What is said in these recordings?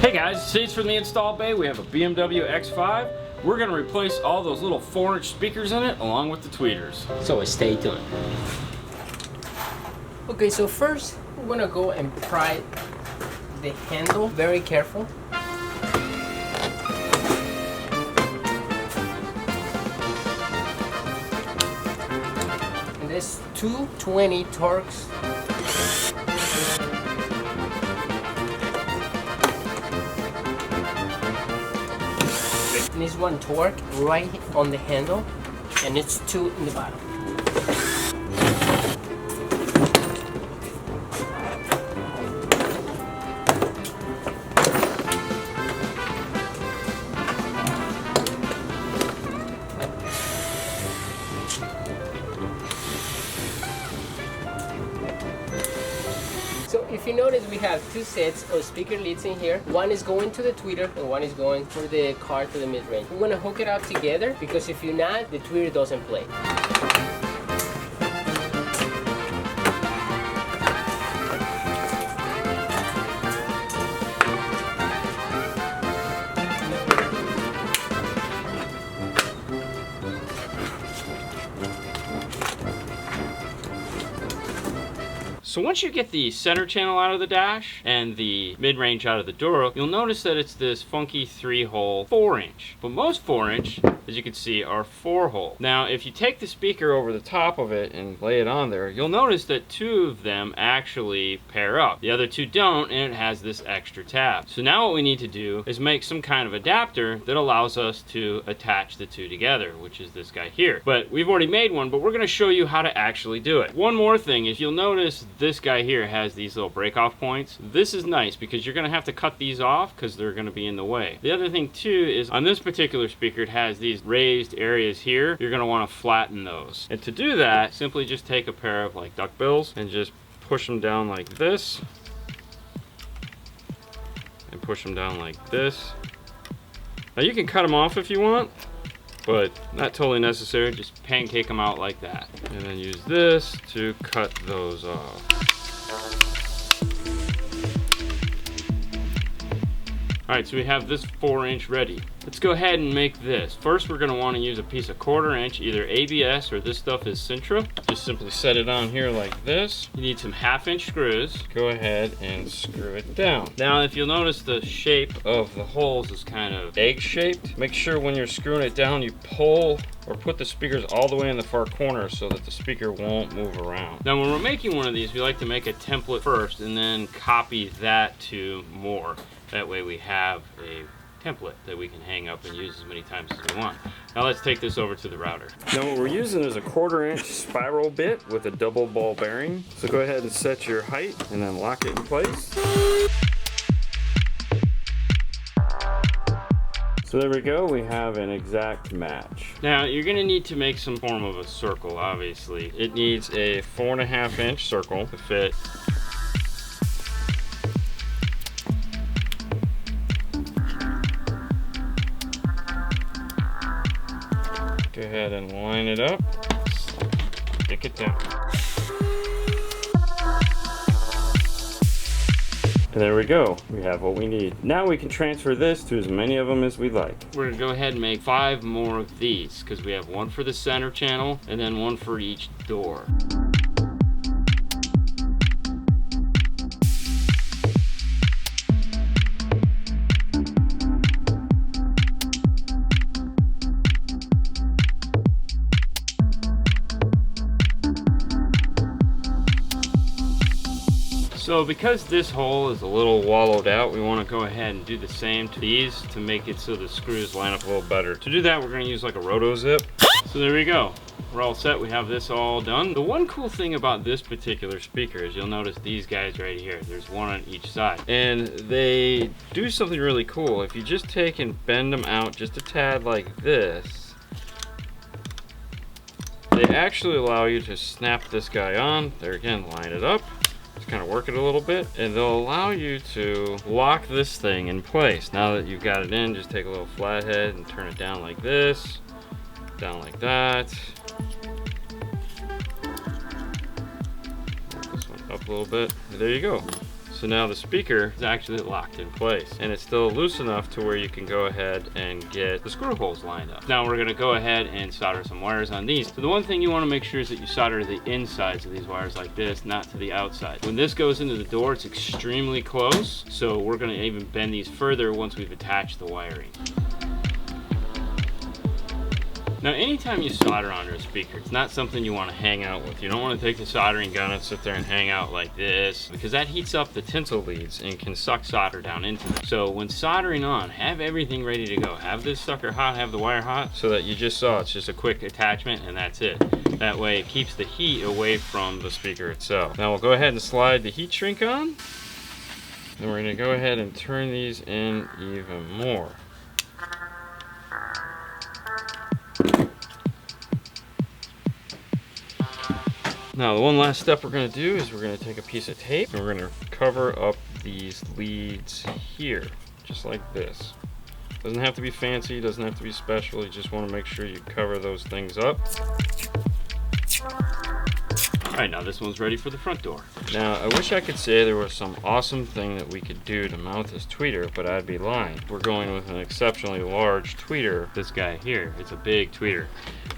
Hey guys, Sage from the Install Bay. We have a BMW X5. We're going to replace all those little 4-inch speakers in it along with the tweeters. So stay tuned. Okay, so first we're going to go and pry the handle very careful. And there's 220 torques. And this one torque right on the handle, and it's 2 in the bottom. So if you notice, we have 2 sets of speaker leads in here. One is going to the tweeter and one is going for the car to the mid-range. We're gonna hook it up together because if you're not, the tweeter doesn't play. So once you get the center channel out of the dash and the mid-range out of the door, you'll notice that it's this funky 3-hole 4-inch. But most 4-inch, as you can see, are 4-hole. Now, if you take the speaker over the top of it and lay it on there, you'll notice that 2 of them actually pair up. The other 2 don't, and it has this extra tab. So now what we need to do is make some kind of adapter that allows us to attach the 2 together, which is this guy here. But we've already made one, but we're going to show you how to actually do it. One more thing is you'll notice this guy here has these little break-off points. This is nice because you're going to have to cut these off because they're going to be in the way. The other thing too is on this particular speaker, it has these raised areas here. You're going to want to flatten those. And to do that, simply just take a pair of like duck bills and just push them down like this. And push them down like this. Now you can cut them off if you want, but not totally necessary. Just pancake them out like that. And then use this to cut those off. All right, so we have this 4-inch ready. Let's go ahead and make this. First, we're gonna wanna use a piece of 1/4 inch, either ABS or this stuff is Sintra. Just simply set it on here like this. You need some 1/2-inch screws. Go ahead and screw it down. Now, if you'll notice the shape of the holes is kind of egg-shaped. Make sure when you're screwing it down, you pull or put the speakers all the way in the far corner so that the speaker won't move around. Now, when we're making one of these, we like to make a template first and then copy that to more. That way we have a template that we can hang up and use as many times as we want. Now let's take this over to the router. Now what we're using is a 1/4 inch spiral bit with a double ball bearing. So go ahead and set your height and then lock it in place. So there we go, we have an exact match. Now you're gonna need to make some form of a circle, obviously. It needs a 4.5 inch circle to fit. Go ahead and line it up, stick it down. And there we go, we have what we need. Now we can transfer this to as many of them as we like. We're gonna go ahead and make 5 more of these because we have one for the center channel and then one for each door. So because this hole is a little wallowed out, we want to go ahead and do the same to these to make it so the screws line up a little better. To do that, we're going to use like a roto zip. So there we go. We're all set. We have this all done. The one cool thing about this particular speaker is you'll notice these guys right here. There's one on each side. And they do something really cool. If you just take and bend them out just a tad like this, they actually allow you to snap this guy on. There again, line it up. Just kind of work it a little bit, and they'll allow you to lock this thing in place. Now that you've got it in, just take a little flathead and turn it down like this, down like that. This one up a little bit. And there you go. So now the speaker is actually locked in place, and it's still loose enough to where you can go ahead and get the screw holes lined up. Now we're gonna go ahead and solder some wires on these. So the one thing you wanna make sure is that you solder to the insides of these wires like this, not to the outside. When this goes into the door, it's extremely close, so we're gonna even bend these further once we've attached the wiring. Now, anytime you solder onto a speaker, it's not something you want to hang out with. You don't want to take the soldering gun and sit there and hang out like this, because that heats up the tinsel leads and can suck solder down into them. So when soldering on, have everything ready to go. Have this sucker hot, have the wire hot, so that you just saw it's just a quick attachment and that's it. That way it keeps the heat away from the speaker itself. Now we'll go ahead and slide the heat shrink on. And we're going to go ahead and turn these in even more. Now the one last step we're going to do is we're going to take a piece of tape and we're going to cover up these leads here, just like this. Doesn't have to be fancy, doesn't have to be special, you just want to make sure you cover those things up. Alright, now this one's ready for the front door. Now, I wish I could say there was some awesome thing that we could do to mount this tweeter, but I'd be lying. We're going with an exceptionally large tweeter. This guy here, it's a big tweeter.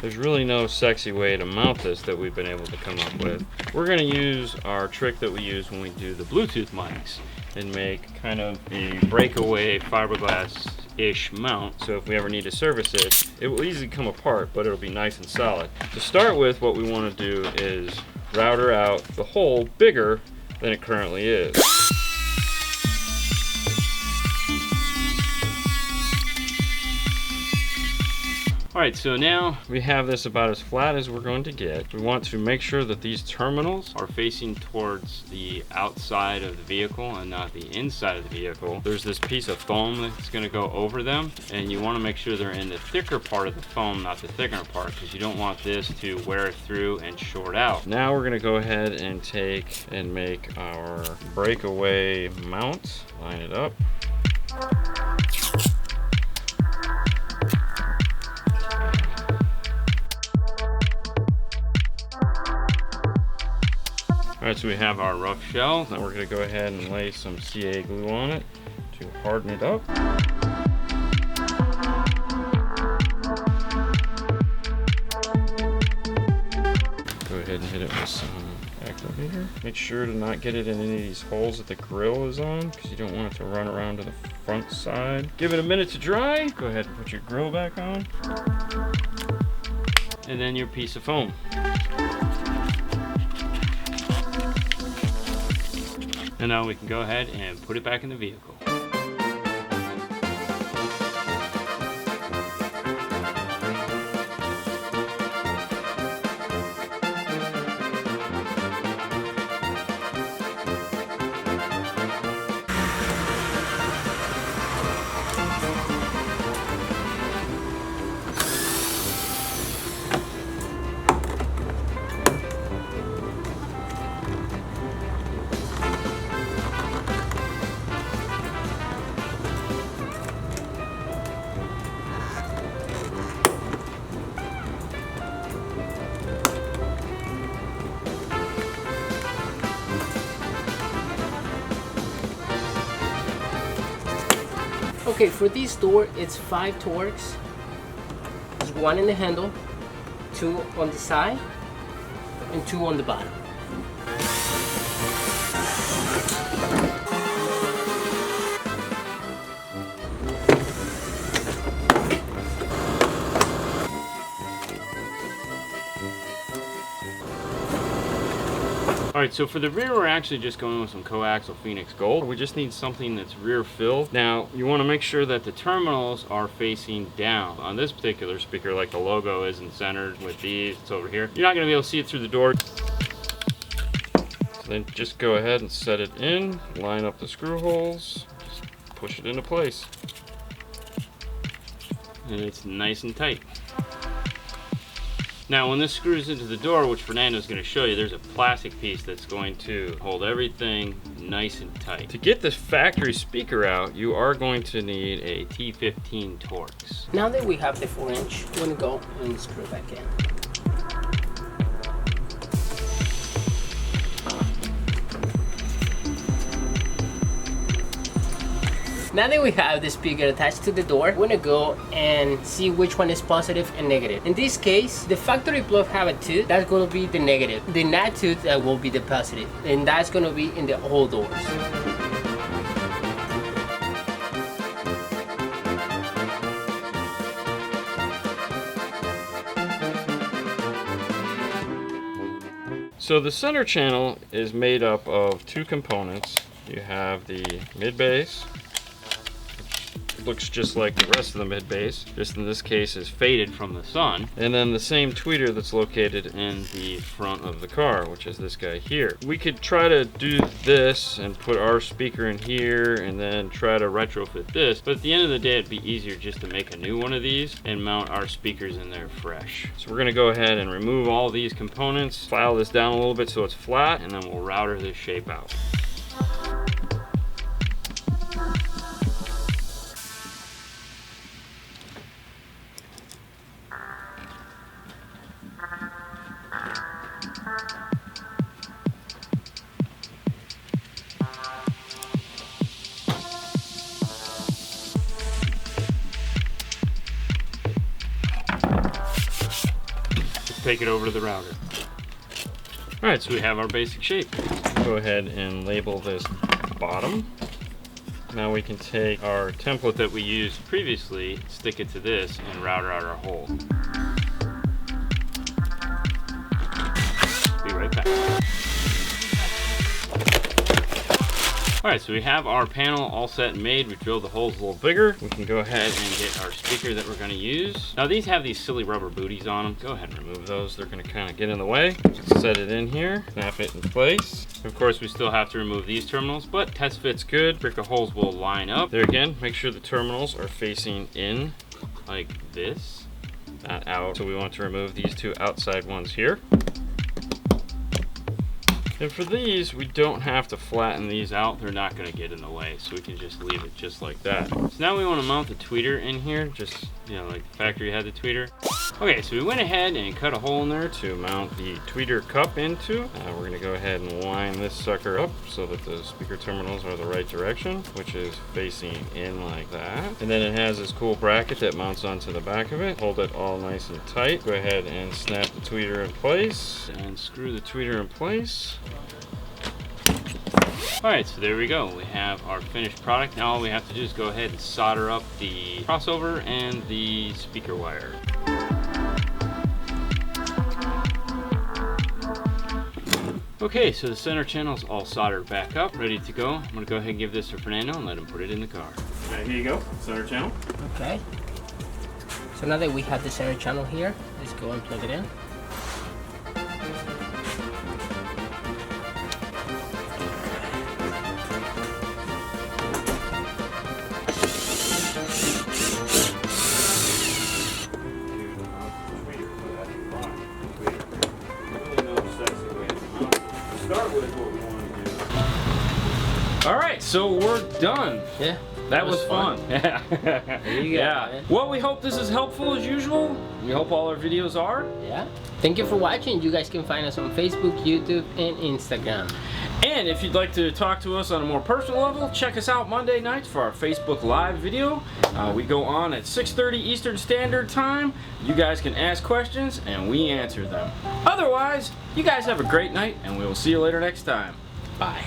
There's really no sexy way to mount this that we've been able to come up with. We're going to use our trick that we use when we do the Bluetooth mics and make kind of a breakaway fiberglass-ish mount. So if we ever need to service it, it will easily come apart, but it'll be nice and solid. To start with, what we want to do is router out the hole bigger than it currently is. Alright, so now we have this about as flat as we're going to get. We want to make sure that these terminals are facing towards the outside of the vehicle and not the inside of the vehicle. There's this piece of foam that's going to go over them, and you want to make sure they're in the thicker part of the foam, not the thicker part, because you don't want this to wear through and short out. Now we're going to go ahead and take and make our breakaway mount. Line it up. Alright, so we have our rough shell. Now we're going to go ahead and lay some CA glue on it to harden it up. Go ahead and hit it with some activator. Make sure to not get it in any of these holes that the grill is on, because you don't want it to run around to the front side. Give it a minute to dry. Go ahead and put your grill back on. And then your piece of foam. And now we can go ahead and put it back in the vehicle. Okay, for this door, it's 5 Torx. There's 1 in the handle, 2 on the side, and 2 on the bottom. Alright, so for the rear, we're actually just going with some coaxial Phoenix Gold. We just need something that's rear filled. Now, you want to make sure that the terminals are facing down. On this particular speaker, like the logo isn't centered with these, it's over here. You're not going to be able to see it through the door. So then just go ahead and set it in, line up the screw holes, just push it into place. And it's nice and tight. Now when this screws into the door, which Fernando's going to show you, there's a plastic piece that's going to hold everything nice and tight. To get this factory speaker out, you are going to need a T15 Torx. Now that we have the 4-inch, we're going to go and screw it back in. Now that we have the speaker attached to the door, we're gonna go and see which one is positive and negative. In this case, the factory plug have a tooth, that's gonna be the negative. The nut tooth that will be the positive, and that's gonna be in the all doors. So the center channel is made up of two components. You have the mid base, which looks just like the rest of the mid base, just in this case is faded from the sun, and then the same tweeter that's located in the front of the car, which is this guy here. We could try to do this and put our speaker in here and then try to retrofit this, but at the end of the day it'd be easier just to make a new one of these and mount our speakers in there fresh. So we're gonna go ahead and remove all these components, file this down a little bit so it's flat, and then we'll router this shape out. Take it over to the router. All right, so we have our basic shape. Go ahead and label this bottom. Now we can take our template that we used previously, stick it to this, and router out our hole. Be right back. All right, so we have our panel all set and made. We drilled the holes a little bigger. We can go ahead and get our speaker that we're gonna use. Now these have these silly rubber booties on them. Go ahead and remove those. They're gonna kind of get in the way. Just set it in here, snap it in place. Of course, we still have to remove these terminals, but test fit's good. Brick of holes will line up. There again, make sure the terminals are facing in like this, not out. So we want to remove these two outside ones here. And for these, we don't have to flatten these out. They're not gonna get in the way, so we can just leave it just like that. So now we wanna mount the tweeter in here, just, you know, like the factory had the tweeter. Okay, so we went ahead and cut a hole in there to mount the tweeter cup into. We're gonna go ahead and line this sucker up so that the speaker terminals are the right direction, which is facing in like that. And then it has this cool bracket that mounts onto the back of it. Hold it all nice and tight. Go ahead and snap the tweeter in place and screw the tweeter in place. Alright, so there we go. We have our finished product. Now all we have to do is go ahead and solder up the crossover and the speaker wire. Okay, so the center channel is all soldered back up, ready to go. I'm gonna go ahead and give this to Fernando and let him put it in the car. Okay, here you go, center channel. Okay. So now that we have the center channel here, let's go and plug it in. All right, so we're done. Yeah. That was fun. There you go. Yeah. Man. Well, we hope this is helpful as usual. We hope all our videos are. Yeah. Thank you for watching. You guys can find us on Facebook, YouTube, and Instagram. And if you'd like to talk to us on a more personal level, check us out Monday nights for our Facebook Live video. We go on at 6:30 Eastern Standard Time. You guys can ask questions and we answer them. Otherwise, you guys have a great night and we will see you later next time. Bye.